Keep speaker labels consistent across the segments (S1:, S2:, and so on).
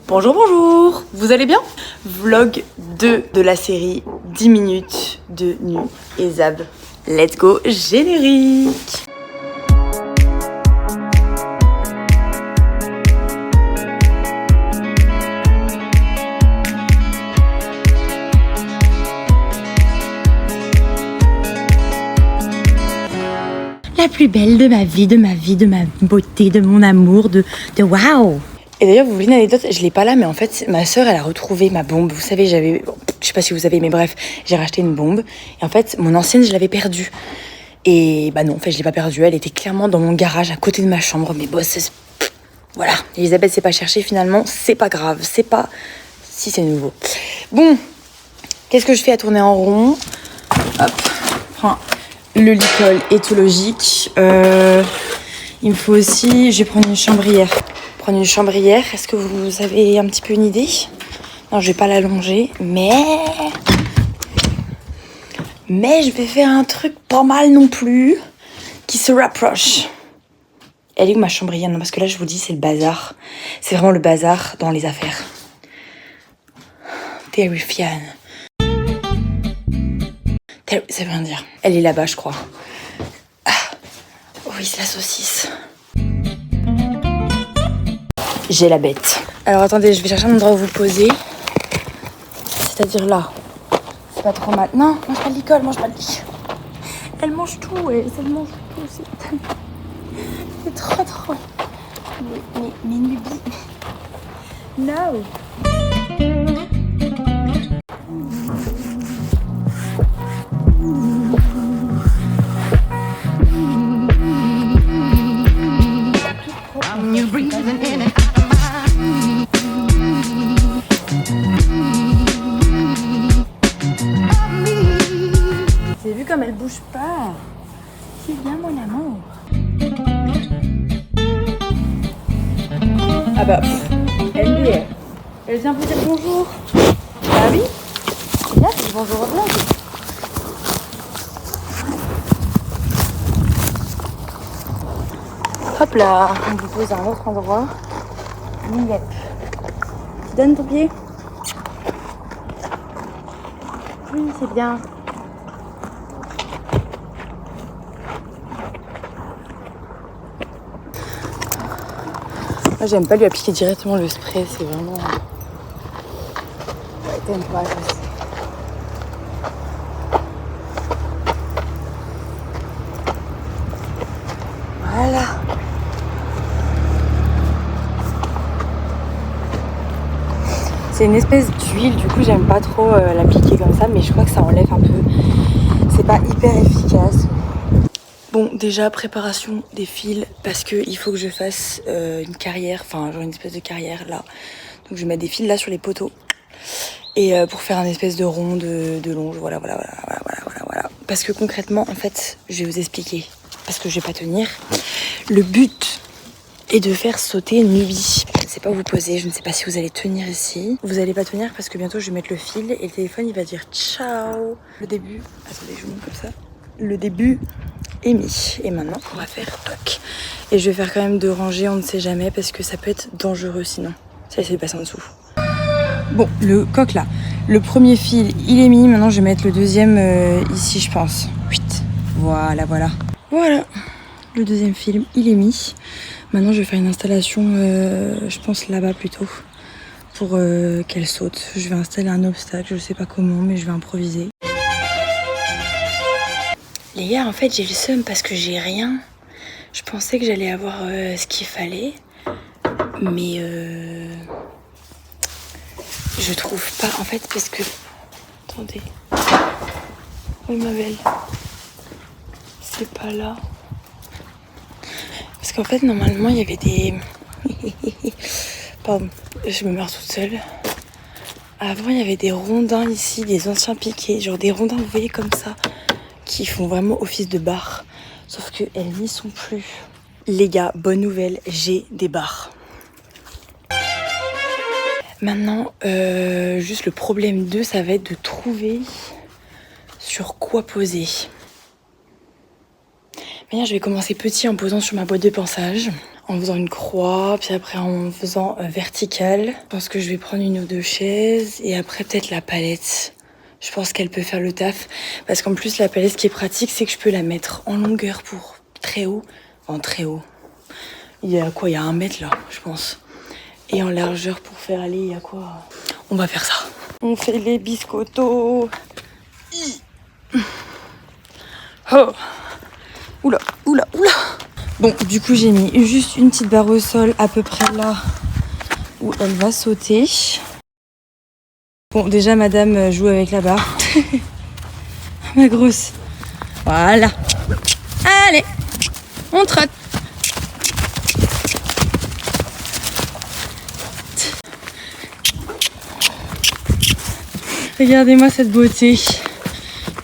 S1: Bonjour, bonjour. Vous allez bien? Vlog 2 de la série 10 minutes de Nu et Zab. Let's go, générique. La plus belle de ma vie, de ma beauté, de mon amour, de waouh. Et d'ailleurs, vous voulez une anecdote, je l'ai pas là, mais en fait, ma sœur, elle a retrouvé ma bombe. Vous savez, je sais pas si vous savez, mais bref, j'ai racheté une bombe. Et en fait, mon ancienne, je l'avais perdue. Et bah non, en fait, je l'ai pas perdue. Elle était clairement dans mon garage, à côté de ma chambre. Mais bon, voilà. Elisabeth s'est pas cherchée, finalement. C'est pas grave. C'est pas... Si, c'est nouveau. Bon. Qu'est-ce que je fais à tourner en rond? Hop. Prends le licol éthologique. Il me faut aussi... Je vais prendre une chambrière. Est-ce que vous avez un petit peu une idée? Non, je vais pas l'allonger, mais je vais faire un truc pas mal non plus, qui se rapproche. Elle est où ma chambrière? Non, parce que là, je vous dis, c'est le bazar. C'est vraiment le bazar dans les affaires. Terrifiant. Ça veut rien dire. Elle est là-bas, je crois. Ah. Oui, c'est la saucisse. J'ai la bête. Alors attendez, je vais chercher un endroit où vous poser. C'est-à-dire là. C'est pas trop mal. Non, mange pas de licol, mange pas de lit. Elle mange tout, elle mange tout. C'est trop. Mais Nubi. No. J'ai vu comme elle bouge pas. C'est bien mon amour. Ah bah, elle vient vous dire bonjour. Ah oui. Là, c'est bonjour au vlog. Hop là, on vous pose à un autre endroit. Yep. Tu donnes ton pied? Oui, c'est bien. Moi, j'aime pas lui appliquer directement le spray, c'est vraiment... Ouais, t'aimes pas, je sais. Voilà. C'est une espèce d'huile, du coup j'aime pas trop l'appliquer comme ça, mais je crois que ça enlève un peu. C'est pas hyper efficace. Bon, déjà préparation des fils, parce qu'il faut que je fasse une carrière, enfin genre une espèce de carrière là. Donc je vais mettre des fils là sur les poteaux. Et pour faire un espèce de rond de longe, voilà. Parce que concrètement, en fait, je vais vous expliquer, parce que je vais pas tenir. Le but est de faire sauter Nubi. Je ne sais pas où vous poser, je ne sais pas si vous allez tenir ici. Vous allez pas tenir parce que bientôt je vais mettre le fil et le téléphone il va dire ciao. Le début, attendez, je vous montre comme ça. Le début est mis. Et maintenant, on va faire toc. Et je vais faire quand même 2 rangées, on ne sait jamais, parce que ça peut être dangereux sinon. Ça essaie de passer en dessous. Bon, le coq là. Le premier fil, il est mis. Maintenant, je vais mettre le deuxième ici, je pense. Voilà. Voilà. Le deuxième fil, il est mis. Maintenant, je vais faire une installation, je pense là-bas plutôt, pour qu'elle saute. Je vais installer un obstacle, je sais pas comment, mais je vais improviser. Les gars, en fait, j'ai le seum parce que j'ai rien. Je pensais que j'allais avoir ce qu'il fallait, mais je trouve pas. En fait, parce que... Attendez. Oui, ma belle. C'est pas là. Parce qu'en fait, normalement, il y avait des... Pardon, je me meurs toute seule. Avant, il y avait des rondins ici, des anciens piquets. Genre des rondins, vous voyez, comme ça, qui font vraiment office de barre. Sauf qu'elles n'y sont plus. Les gars, bonne nouvelle, j'ai des barres. Maintenant, juste le problème 2, ça va être de trouver sur quoi poser. Mais je vais commencer petit en posant sur ma boîte de pinçage. en faisant une croix, puis après en faisant verticale. Je pense que je vais prendre une ou deux chaises et après peut-être la palette. Je pense qu'elle peut faire le taf parce qu'en plus la palette, ce qui est pratique, c'est que je peux la mettre en longueur pour très haut. En très haut. Il y a quoi? Il y a 1 mètre là, je pense. Et en largeur pour faire aller, il y a quoi? On va faire ça. On fait les biscottos. Oh. Oula, oula, oula. Bon, du coup, j'ai mis juste une petite barre au sol à peu près là où elle va sauter. Bon, déjà, madame joue avec la barre. Ma grosse. Voilà. Allez, on trotte. Regardez-moi cette beauté.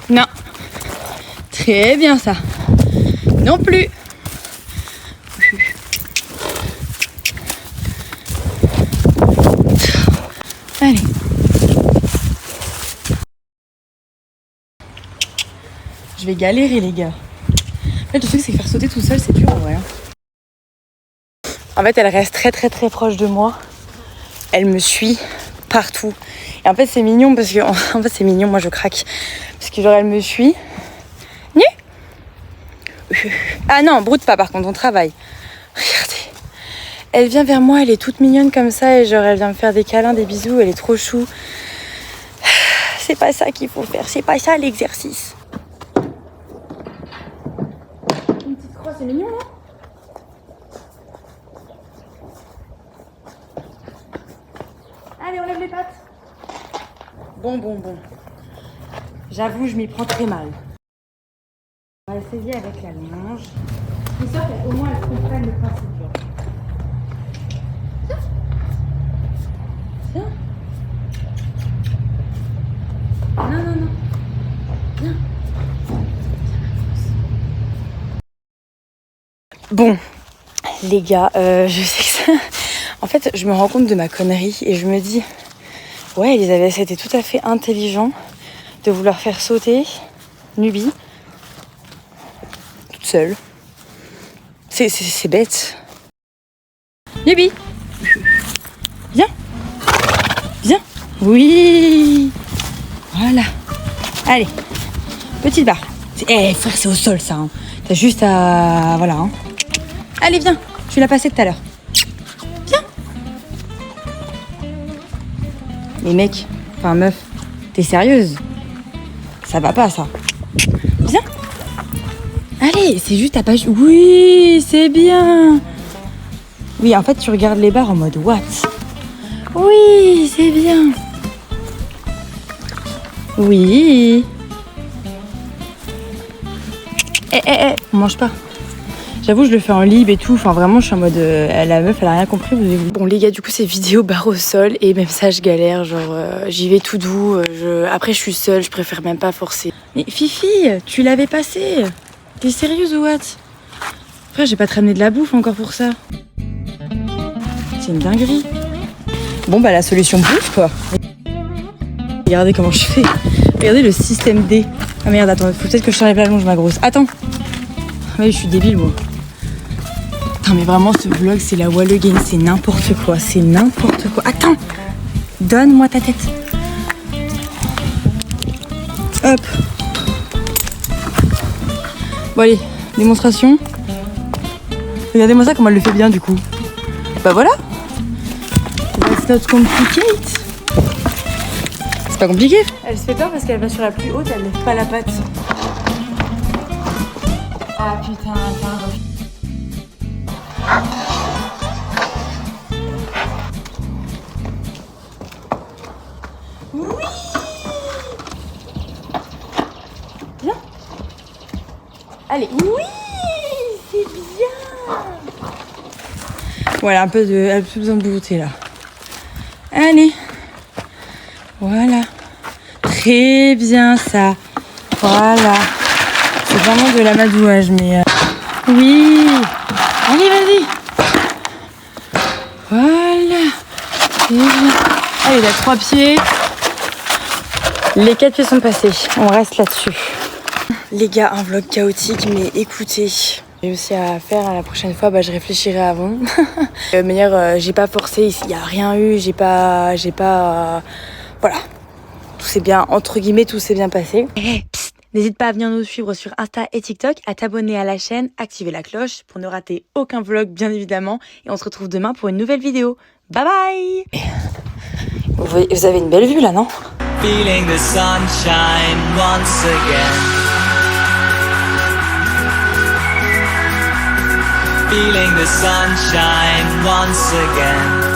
S1: Non. Très bien ça. Non plus. Allez. Je vais galérer les gars. En fait, le truc c'est que faire sauter tout seul c'est dur en vrai. En fait, elle reste très très très proche de moi. Elle me suit partout. Et en fait, c'est mignon parce que... En fait, c'est mignon, moi je craque. Parce que genre, elle me suit. Ah non, broute pas par contre, on travaille. Regardez. Elle vient vers moi, elle est toute mignonne comme ça. Et genre, elle vient me faire des câlins, des bisous. Elle est trop chou. C'est pas ça qu'il faut faire. C'est pas ça l'exercice. Une petite croix, c'est mignon, hein? Allez, on lève les pattes. Bon. J'avoue, je m'y prends très mal. On va essayer avec la longe. Je suis sûre qu'au moins elle comprenne le principe. Viens. Non. Viens. Bon, les gars, je sais que ça... En fait, je me rends compte de ma connerie et je me dis... Ouais, Elisabeth, c'était tout à fait intelligent de vouloir faire sauter Nubie toute seule. C'est bête. Nubie, viens. Oui. Voilà. Allez, petite barre. Frère, c'est au sol ça. Hein. T'as juste à... Voilà. Hein. Allez, viens. Tu l'as passé tout à l'heure. Viens. Mais mec, enfin meuf, t'es sérieuse? Ça va pas ça. Viens. Allez, c'est juste à pas... Oui, c'est bien. Oui, en fait, tu regardes les barres en mode what? Oui, c'est bien. Oui. On mange pas. J'avoue, je le fais en lib et tout. Enfin, vraiment, je suis en mode... la meuf, elle a rien compris. Bon, les gars, du coup, c'est vidéo barre au sol. Et même ça, je galère. Genre, j'y vais tout doux. Après, je suis seule. Je préfère même pas forcer. Mais Fifi, tu l'avais passé. T'es sérieuse ou what? Frère, j'ai pas te ramené de la bouffe encore pour ça. C'est une dinguerie. Bon, bah, la solution bouffe, quoi. Regardez comment je fais. Regardez le système D. Ah merde, attends, faut peut-être que je t'enlève la longe, ma grosse. Attends. Ouais, je suis débile, moi. Putain, mais vraiment, ce vlog, c'est la wall again. C'est n'importe quoi. C'est n'importe quoi. Attends. Donne-moi ta tête. Hop. Bon, allez. Démonstration. Regardez-moi ça, comment elle le fait bien, du coup. Bah voilà. That's not complicated. C'est pas compliqué. Elle se fait peur parce qu'elle va sur la plus haute, elle lève pas la patte. Ah putain, attends. Oui. Viens. Allez, oui, c'est bien. Voilà, un peu besoin de beauté là. Allez. Voilà. Très bien ça. Voilà. C'est vraiment de l'amadouage, mais... Oui. Allez, vas-y. Voilà. C'est bien. Allez, il a 3 pieds. Les 4 pieds sont passés. On reste là-dessus. Les gars, un vlog chaotique, mais écoutez, J'ai aussi à faire, la prochaine fois, je réfléchirai avant. Meilleur, j'ai pas forcé, il n'y a rien eu, j'ai pas... voilà. Tout s'est bien, entre guillemets, tout s'est bien passé. N'hésite pas à venir nous suivre sur Insta et TikTok, à t'abonner à la chaîne, activer la cloche pour ne rater aucun vlog, bien évidemment. Et on se retrouve demain pour une nouvelle vidéo. Bye bye! Vous avez une belle vue là, non? Feeling the sunshine once again. Feeling the sunshine once again.